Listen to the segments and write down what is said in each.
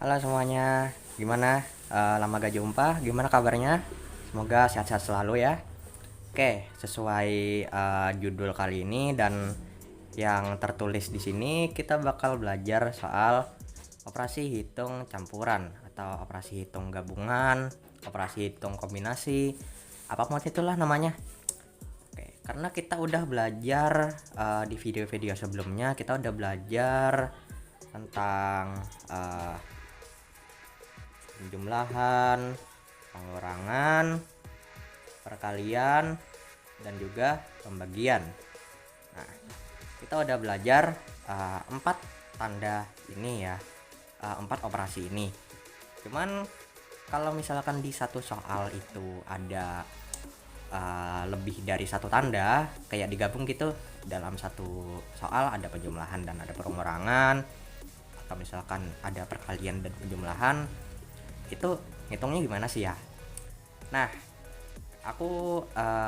Halo semuanya, gimana? Lama gak jumpa, gimana kabarnya? Semoga sehat-sehat selalu ya. Oke, sesuai judul kali ini dan yang tertulis di sini, kita bakal belajar soal operasi hitung campuran atau operasi hitung gabungan, operasi hitung kombinasi, apapun itulah namanya. Oke, karena kita udah belajar di video-video sebelumnya, kita udah belajar tentang penjumlahan, pengurangan, perkalian, dan juga pembagian. Nah, kita udah belajar empat tanda ini ya, empat operasi ini. Cuman kalau misalkan di satu soal itu ada lebih dari satu tanda, kayak digabung gitu, dalam satu soal ada penjumlahan dan ada pengurangan, atau misalkan ada perkalian dan penjumlahan, itu ngitungnya gimana sih ya? Nah, aku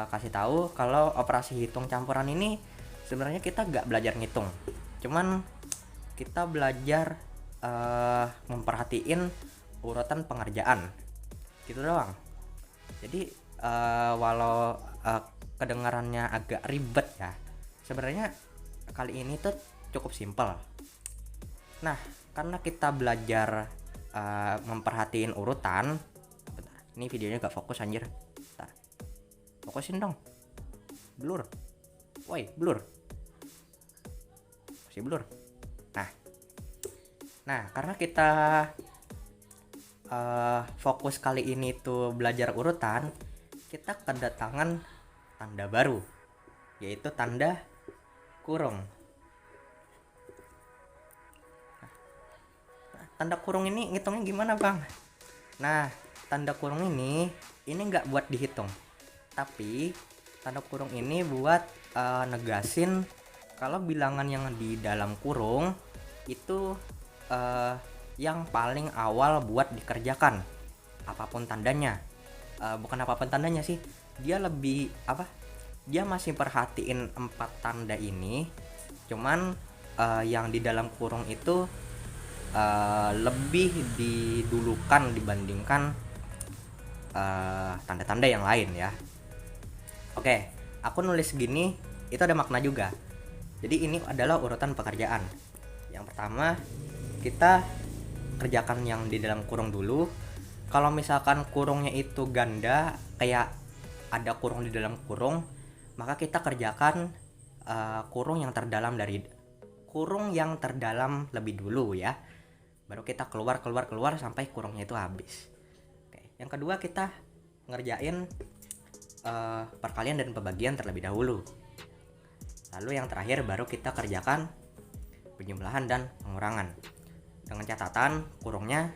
kasih tahu kalau operasi hitung campuran ini sebenarnya kita nggak belajar ngitung, cuman kita belajar memperhatiin urutan pengerjaan gitu doang. Jadi walau kedengarannya agak ribet ya, sebenarnya kali ini tuh cukup simpel. Nah, karena kita belajar memperhatiin urutan. Bentar, ini videonya gak fokus anjir. Bentar, fokusin dong. Blur. Woi, blur. Masih blur. Nah, karena kita fokus kali ini tuh belajar urutan, kita kedatangan tanda baru, yaitu tanda kurung. Tanda kurung ini ngitungnya gimana bang? Nah, tanda kurung ini nggak buat dihitung, tapi tanda kurung ini buat negasin kalau bilangan yang di dalam kurung itu yang paling awal buat dikerjakan, apapun tandanya. Bukan apapun tandanya sih, dia lebih apa? Dia masih perhatiin empat tanda ini, cuman yang di dalam kurung itu lebih didulukan dibandingkan tanda-tanda yang lain ya. Oke, aku nulis gini itu ada makna juga. Jadi ini adalah urutan pekerjaan. Yang pertama, kita kerjakan yang di dalam kurung dulu. Kalau misalkan kurungnya itu ganda, kayak ada kurung di dalam kurung, maka kita kerjakan kurung yang terdalam lebih dulu ya. Baru kita keluar sampai kurungnya itu habis. Oke. Yang kedua, kita ngerjain perkalian dan pembagian terlebih dahulu. Lalu yang terakhir baru kita kerjakan penjumlahan dan pengurangan. Dengan catatan kurungnya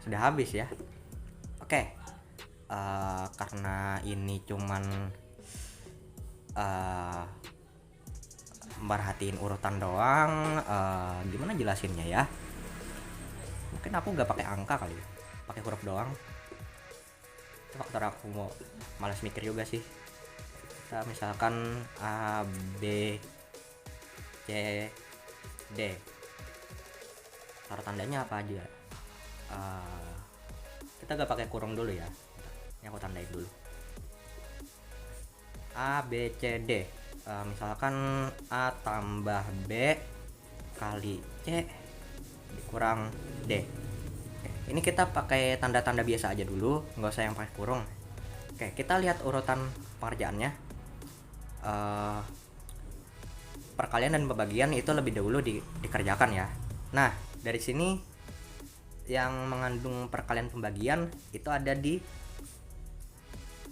sudah habis ya. Oke. Karena ini cuman merhatiin urutan doang, gimana jelasinnya ya? Mungkin aku nggak pakai angka kali ya, pakai huruf doang. Itu faktor aku mau malas mikir juga sih. Kita misalkan A B C D, taruh tandanya apa aja. Kita nggak pakai kurung dulu ya, ini aku tandain dulu. A B C D, misalkan A tambah B kali C dikurang D. Oke, ini kita pakai tanda-tanda biasa aja dulu, nggak usah yang pakai kurung. Oke, kita lihat urutan pengerjaannya. Perkalian dan pembagian itu lebih dahulu dikerjakan ya. Nah, dari sini yang mengandung perkalian pembagian itu ada di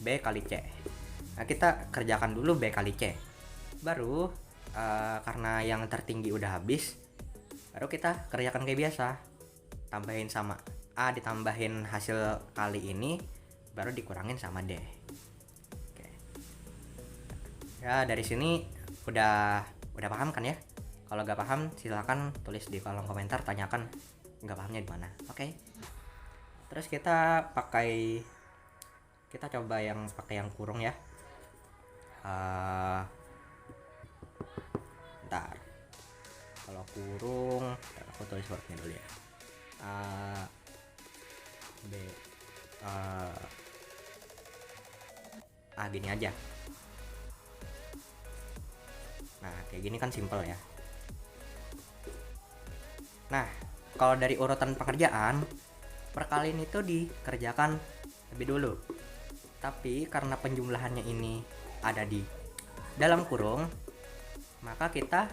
B kali C. Nah, kita kerjakan dulu B kali C. Baru karena yang tertinggi udah habis, baru kita kerjakan kayak biasa. Tambahin sama A, ditambahin hasil kali ini, baru dikurangin sama D. Oke. Ya, dari sini udah paham kan ya? Kalau nggak paham silakan tulis di kolom komentar, tanyakan nggak pahamnya di mana. Oke. Terus kita coba yang pakai yang kurung ya. Bentar. Kalau kurung, aku tulis hurufnya dulu ya. gini aja. Nah kayak gini kan simple ya. Nah kalau dari urutan pekerjaan, perkalian itu dikerjakan lebih dulu, tapi karena penjumlahannya ini ada di dalam kurung, maka kita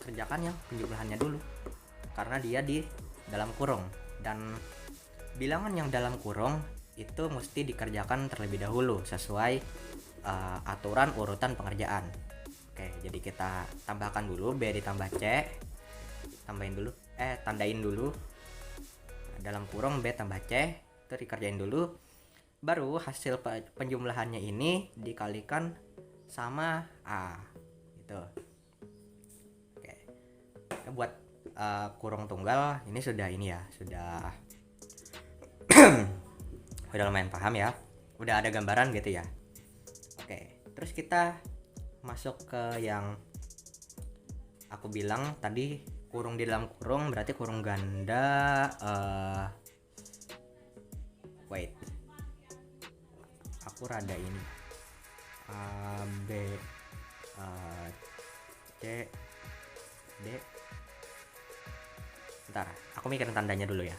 kerjakan yang penjumlahannya dulu karena dia di dalam kurung, dan bilangan yang dalam kurung itu mesti dikerjakan terlebih dahulu sesuai aturan urutan pengerjaan. Oke, jadi kita tambahkan dulu B ditambah C, tandain dulu dalam kurung B tambah C, itu dikerjain dulu, baru hasil penjumlahannya ini dikalikan sama A gitu. Oke, kita buat kurung tunggal ini sudah udah lumayan paham ya, udah ada gambaran gitu ya. Oke, terus kita masuk ke yang aku bilang tadi, kurung di dalam kurung, berarti kurung ganda. Wait, aku rada ini A B C D. Bentar, aku mikirin tandanya dulu ya.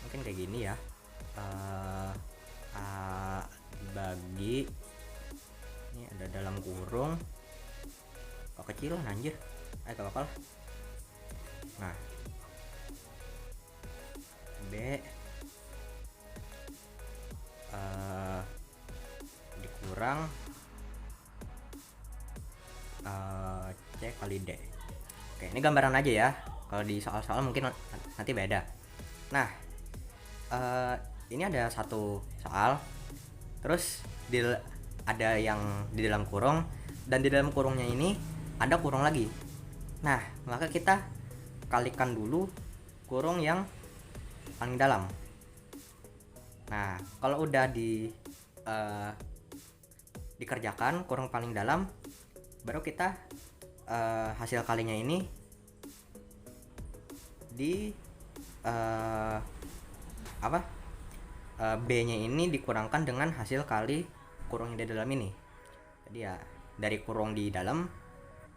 Mungkin kayak gini ya. A bagi ini ada dalam kurung, kok kecilan anjir, gak apa-apa lah. Nah B dikurang C kali D. Oke, ini gambaran aja ya, kalau di soal-soal mungkin nanti beda. Nah ini ada satu soal, terus ada yang di dalam kurung, dan di dalam kurungnya ini ada kurung lagi. Nah maka kita kalikan dulu kurung yang paling dalam. Nah kalau udah dikerjakan kurung paling dalam, baru kita hasil kalinya ini di B-nya ini dikurangkan dengan hasil kali kurung yang di dalam ini. Jadi ya dari kurung di dalam,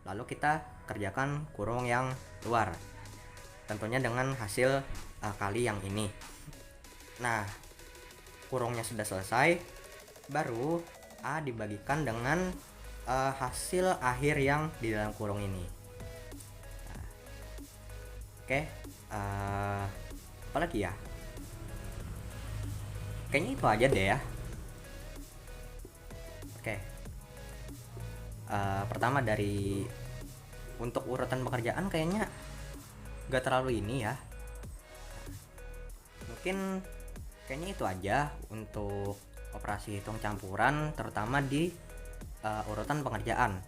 lalu kita kerjakan kurung yang luar, tentunya dengan hasil kali yang ini. Nah kurungnya sudah selesai, baru A dibagikan dengan hasil akhir yang di dalam kurung ini. Nah, oke, apalagi ya, kayaknya itu aja deh ya. Oke, pertama dari untuk urutan pekerjaan kayaknya gak terlalu ini ya, mungkin kayaknya itu aja untuk operasi hitung campuran, terutama di urutan pengerjaan.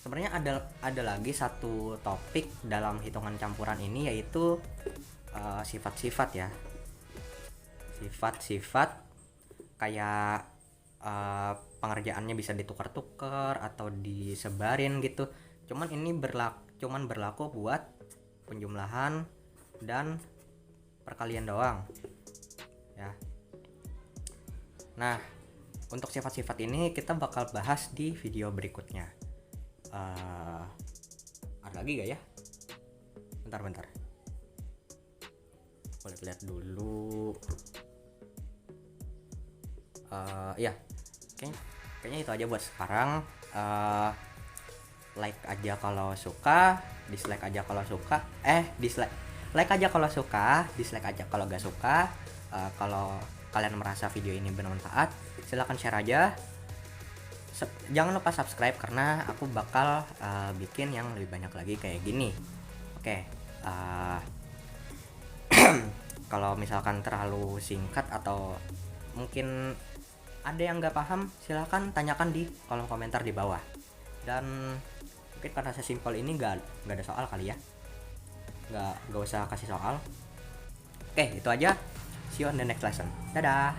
Sebenarnya ada lagi satu topik dalam hitungan campuran ini, yaitu sifat-sifat ya, sifat-sifat kayak pengerjaannya bisa ditukar-tukar atau disebarin gitu. Cuman ini berlaku buat penjumlahan dan perkalian doang ya. Nah untuk sifat-sifat ini kita bakal bahas di video berikutnya. Ada lagi gak ya? Bentar boleh lihat dulu. Ya kayaknya itu aja buat sekarang. Like aja kalau suka, dislike aja kalau suka, like aja kalau suka, dislike aja kalau gak suka. Kalau kalian merasa video ini bermanfaat, silahkan share aja. Jangan lupa subscribe karena aku bakal bikin yang lebih banyak lagi kayak gini. Oke, kalau misalkan terlalu singkat atau mungkin ada yang nggak paham, silahkan tanyakan di kolom komentar di bawah. Dan mungkin karena sesimpel ini nggak ada soal kali ya, nggak usah kasih soal. Oke, itu aja. See you on the next lesson. Dadah.